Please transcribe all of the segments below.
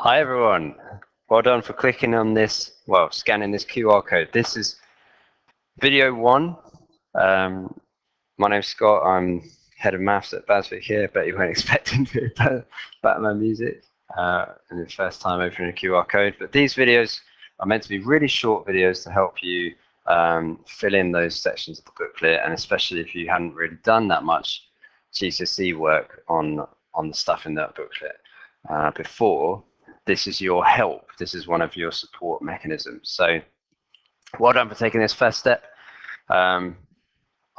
Hi everyone, well done for clicking on this, well, scanning this QR code. This is video 1. My name's Scott, I'm head of maths at Bhasvicmaths here, but you weren't expecting to hear Batman music and the first time opening a QR code. But these videos are meant to be really short videos to help you fill in those sections of the booklet, and especially if you hadn't really done that much GCSE work on the stuff in that booklet before. This is your help. This is one of your support mechanisms. So well done for taking this first step. I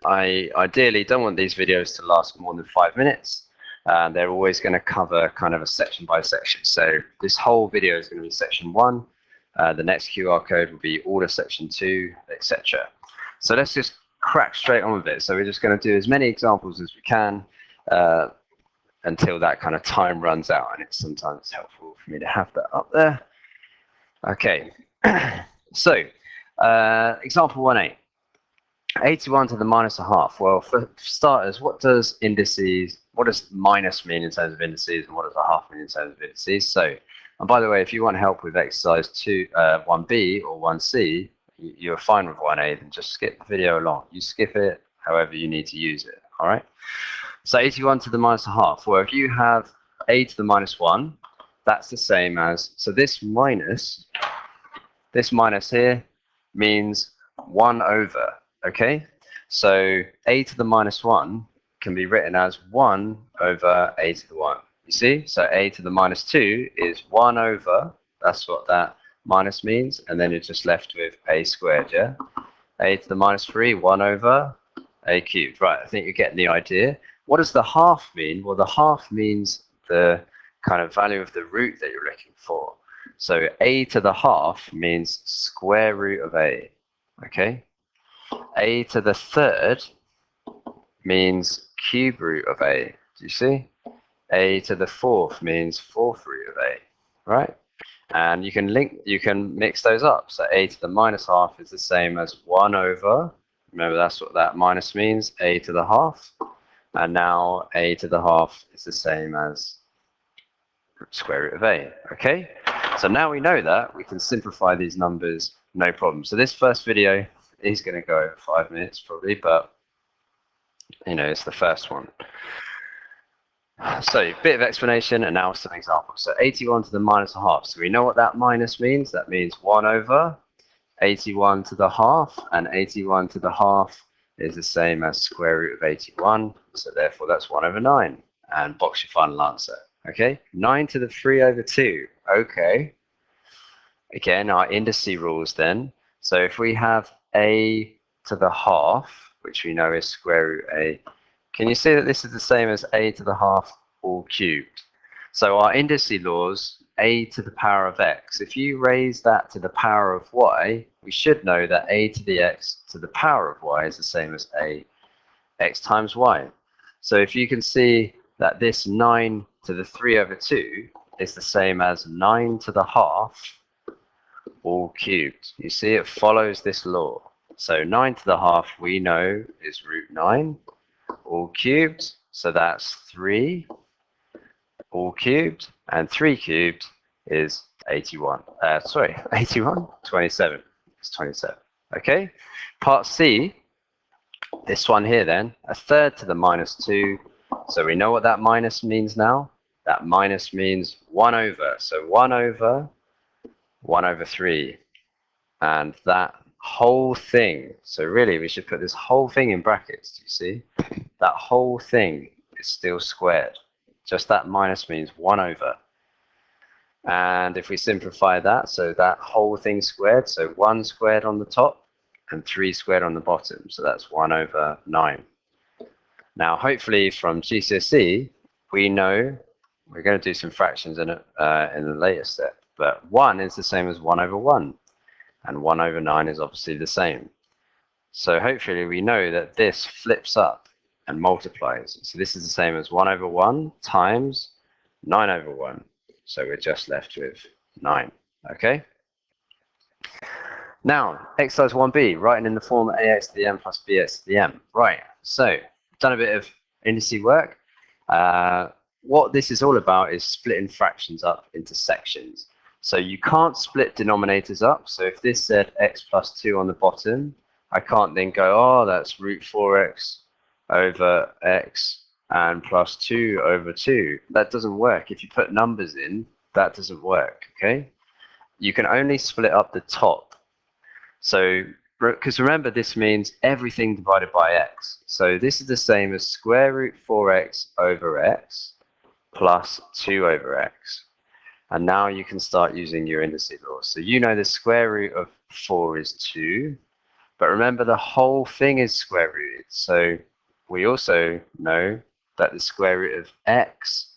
ideally don't want these videos to last more than 5 minutes. They're always going to cover kind of a section by section. So this whole video is going to be section 1. The next QR code will be all of section 2, etc. So let's just crack straight on with it. So we're just going to do as many examples as we can until that kind of time runs out, and it's sometimes helpful for me to have that up there. Okay, so example 1a, 81 to the minus a half. Well, for starters, what does minus mean in terms of indices, and what does a half mean in terms of indices? So, and by the way, if you want help with exercise 1b or 1c, you're fine with 1a, then just skip the video along. You skip it however you need to use it, all right? So 81 to the minus a half. Well, if you have a to the minus 1, that's the same as, so this minus here means 1 over, okay? So a to the minus 1 can be written as 1 over a to the 1. You see? So a to the minus 2 is 1 over, that's what that minus means, and then you're just left with a squared, yeah? A to the minus 3, 1 over a cubed. Right, I think you're getting the idea. What does the half mean? Well, the half means the kind of value of the root that you're looking for. So a to the half means square root of a, okay? A to the third means cube root of a, do you see? A to the fourth means fourth root of a, right? And you can mix those up. So a to the minus half is the same as 1 over, remember that's what that minus means, a to the half. And now a to the half is the same as square root of a, okay? So now we know that, we can simplify these numbers, no problem. So this first video is going to go over 5 minutes probably, but you know, it's the first one. So a bit of explanation and now some examples. So 81 to the minus a half. So we know what that minus means. That means 1 over 81 to the half, and 81 to the half is the same as square root of 81, so therefore that's 1 over 9, and box your final answer, okay? 9 to the 3 over 2, okay. Again, our indice rules then. So if we have a to the half, which we know is square root a, can you see that this is the same as a to the half all cubed? So our indice laws, a to the power of x, if you raise that to the power of y, we should know that a to the x to the power of y is the same as a x times y. So if you can see that this 9 to the 3 over 2 is the same as 9 to the half all cubed. You see, it follows this law. So 9 to the half we know is root 9 all cubed, so that's 3 all cubed, and 3 cubed is 81. 27. It's 27. Okay. Part C, this one here then, a third to the minus 2. So we know what that minus means now. That minus means 1 over. So 1 over 3. And that whole thing, so really we should put this whole thing in brackets, do you see? That whole thing is still squared. Just that minus means 1 over. And if we simplify that, so that whole thing squared, so 1 squared on the top and 3 squared on the bottom, so that's 1 over 9. Now, hopefully from GCSE, we know, we're going to do some fractions in the later step, but 1 is the same as 1 over 1, and 1 over 9 is obviously the same. So hopefully we know that this flips up and multiplies. So this is the same as 1 over 1 times 9 over 1. So we're just left with 9, okay? Now, exercise 1b, writing in the form ax to the m plus bx to the m. Right, so done a bit of indice work. what this is all about is splitting fractions up into sections. So you can't split denominators up. So if this said x plus 2 on the bottom, I can't then go, oh, that's root 4x over x and plus 2 over 2. That doesn't work. If you put numbers in, that doesn't work, okay? You can only split up the top. So, because remember, this means everything divided by x. So this is the same as square root 4x over x plus 2 over x. And now you can start using your indices laws. So you know the square root of 4 is 2. But remember, the whole thing is square rooted. So we also know that the square root of x,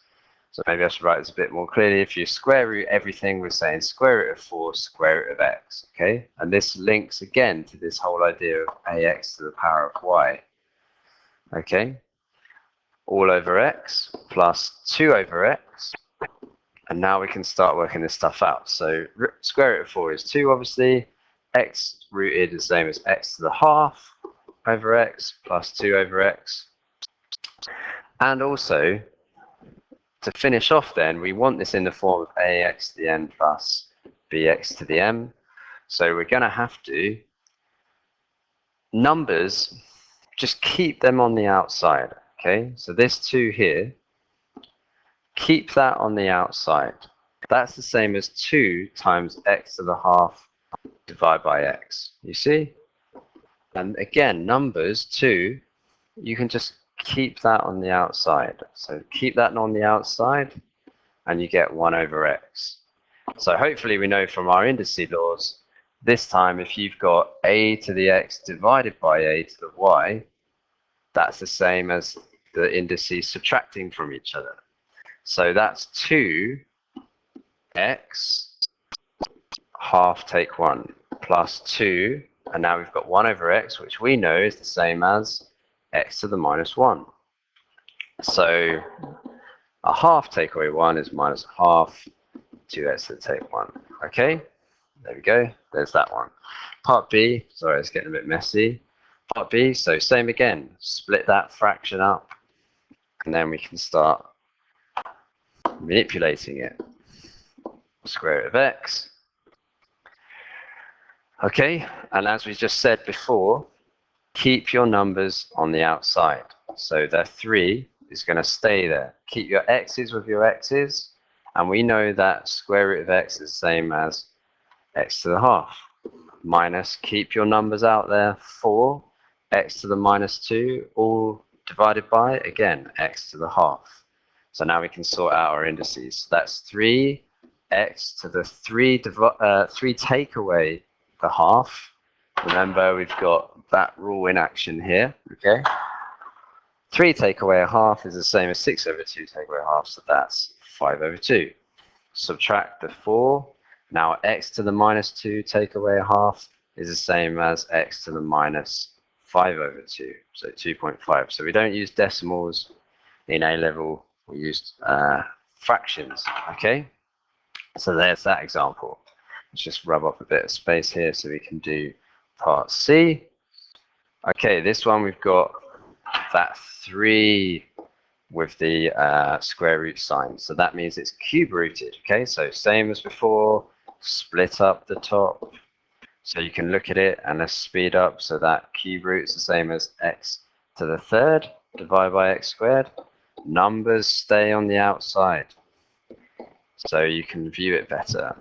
so maybe I should write this a bit more clearly. If you square root everything, we're saying square root of 4, square root of x, okay? And this links again to this whole idea of ax to the power of y, okay? All over x plus 2 over x. And now we can start working this stuff out. So square root of 4 is 2, obviously. X rooted is the same as x to the half over x plus 2 over x. And also, to finish off then, we want this in the form of ax to the n plus bx to the m. So we're going to have to, numbers, just keep them on the outside, okay? So this 2 here, keep that on the outside. That's the same as 2 times x to the half divided by x. You see? And again, numbers 2, you can just keep that on the outside. So keep that on the outside, and you get 1 over x. So hopefully we know from our indices laws, this time if you've got a to the x divided by a to the y, that's the same as the indices subtracting from each other. So that's 2x half take 1 plus 2, and now we've got 1 over x, which we know is the same as x to the minus 1. So a half take away 1 is minus a half, 2x to the take 1. Okay, there we go. There's that one. Part B, sorry, it's getting a bit messy. Part B, so same again. Split that fraction up, and then we can start manipulating it. Square root of x. Okay, and as we just said before, keep your numbers on the outside. So the 3 is going to stay there. Keep your x's with your x's, and we know that square root of x is the same as x to the half. Minus, keep your numbers out there, 4, x to the minus 2, all divided by, again, x to the half. So now we can sort out our indices. That's 3, x to the 3 take away the half. Remember, we've got that rule in action here, okay? 3 take away a half is the same as 6 over 2 take away a half, so that's 5 over 2. Subtract the 4. Now x to the minus 2 take away a half is the same as x to the minus 5 over 2, so 2.5. So we don't use decimals in A-level, we use fractions, okay? So there's that example. Let's just rub up a bit of space here so we can do part C. Okay, this one we've got that 3 with the square root sign. So that means it's cube rooted. Okay, so same as before, split up the top. So you can look at it and let's speed up. So that cube root is the same as x to the third divided by x squared. Numbers stay on the outside, so you can view it better.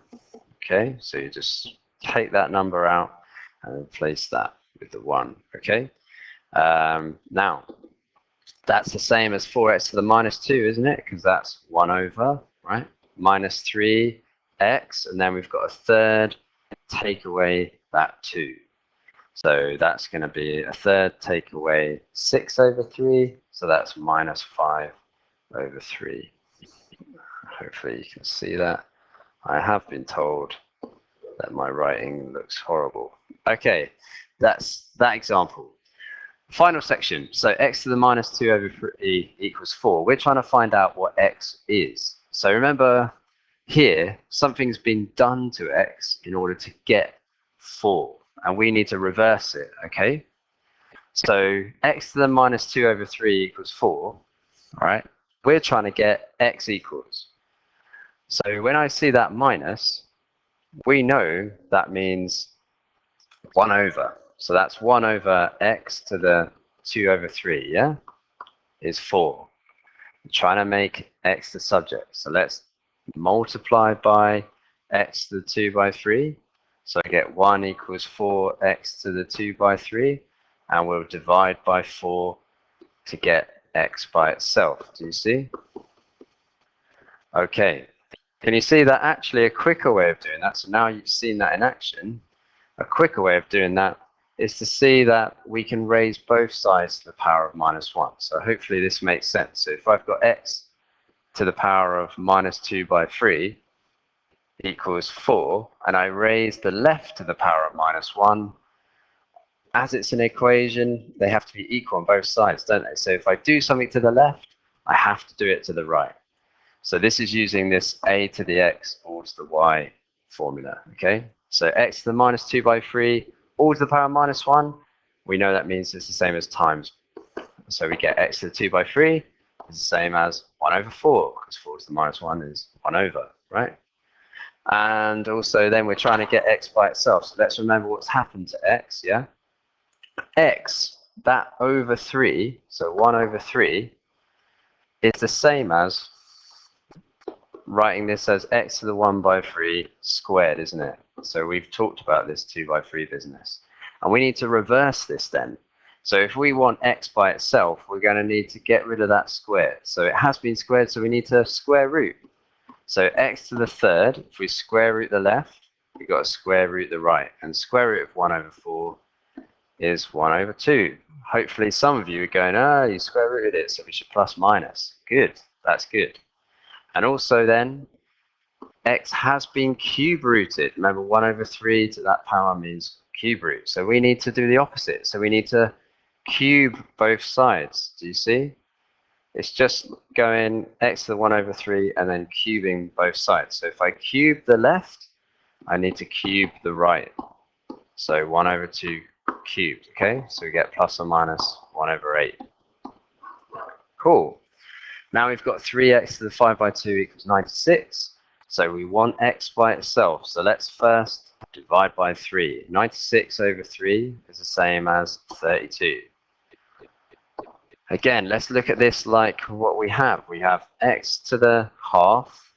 Okay, so you just take that number out and replace that with the 1. Okay, now that's the same as 4x to the minus 2, isn't it? Because that's 1 over, right? Minus 3x, and then we've got a third, take away that 2. So that's going to be a third take away 6 over 3, so that's minus 5 over 3. Hopefully you can see that. I have been told that my writing looks horrible. Okay, that's that example. Final section. So x to the minus 2 over 3 equals 4. We're trying to find out what x is. So remember here, something's been done to x in order to get 4. And we need to reverse it, okay? So x to the minus 2 over 3 equals 4, all right? we're trying to get x equals. So when I see that minus, we know that means 1 over. So that's 1 over x to the 2 over 3, yeah? Is 4. I'm trying to make x the subject. So let's multiply by x to the 2 by 3. So I get 1 equals 4x to the 2 by 3. And we'll divide by 4 to get x by itself. Do you see? Okay. Can you see that actually a quicker way of doing that? So now you've seen that in action. A quicker way of doing that is to see that we can raise both sides to the power of -1. So hopefully this makes sense. So if I've got x to the power of -2 by 3 equals 4, and I raise the left to the power of -1, as it's an equation, they have to be equal on both sides, don't they? So if I do something to the left, I have to do it to the right. So this is using this a to the x all to the y formula, okay? So x to the -2 by 3 all to the power of -1, we know that means it's the same as times. So we get x to the 2 by 3 is the same as 1 over 4, because 4 to the -1 is 1 over, right? And also then we're trying to get x by itself. So let's remember what's happened to x, yeah? X, that over 3, so 1 over 3, is the same as writing this as x to the 1 by 3 squared, isn't it? So we've talked about this 2 by 3 business. And we need to reverse this then. So if we want x by itself, we're going to need to get rid of that square. So it has been squared, so we need to square root. So x to the 3rd, if we square root the left, we've got to square root the right. And square root of 1 over 4 is 1 over 2. Hopefully some of you are going, oh, you square rooted it, so we should plus minus. Good, that's good. And also then, x has been cube rooted. Remember, 1 over 3 to that power means cube root. So we need to do the opposite. So we need to cube both sides. Do you see? It's just going x to the 1 over 3 and then cubing both sides. So if I cube the left, I need to cube the right. So 1 over 2 cubed, okay? So we get plus or minus 1 over 8. Cool. Now we've got 3x to the 5 by 2 equals 96. So we want x by itself. So let's first divide by 3. 96 over 3 is the same as 32. Again, let's look at this like what we have. We have x to the half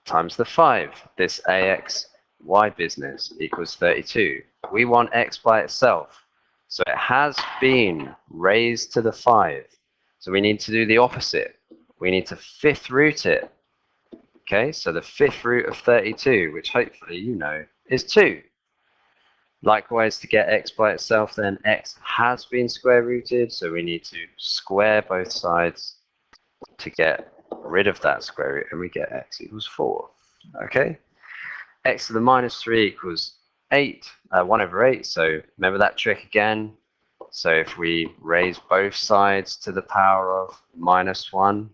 times the 5. This ax y business equals 32. We want x by itself. So it has been raised to the 5. So we need to do the opposite. We need to 5th root it. Okay, so the 5th root of 32, which hopefully you know, is 2. Likewise, to get x by itself, then x has been square rooted, so we need to square both sides to get rid of that square root, and we get x equals 4. Okay, x to the -3 equals 8, 1 over 8, so remember that trick again. So if we raise both sides to the power of -1,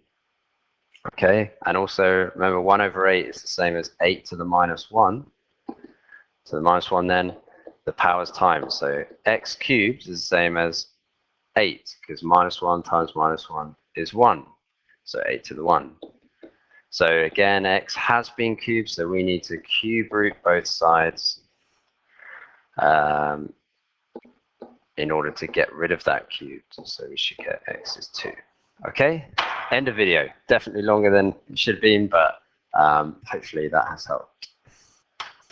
okay, and also remember 1 over 8 is the same as 8 to the -1. So the -1 then, the powers times. So x cubed is the same as 8, because -1 times -1 is 1. So 8 to the 1. So again, x has been cubed, so we need to cube root both sides in order to get rid of that cubed. So we should get x is 2. Okay, end of video. Definitely longer than it should have been, but hopefully that has helped.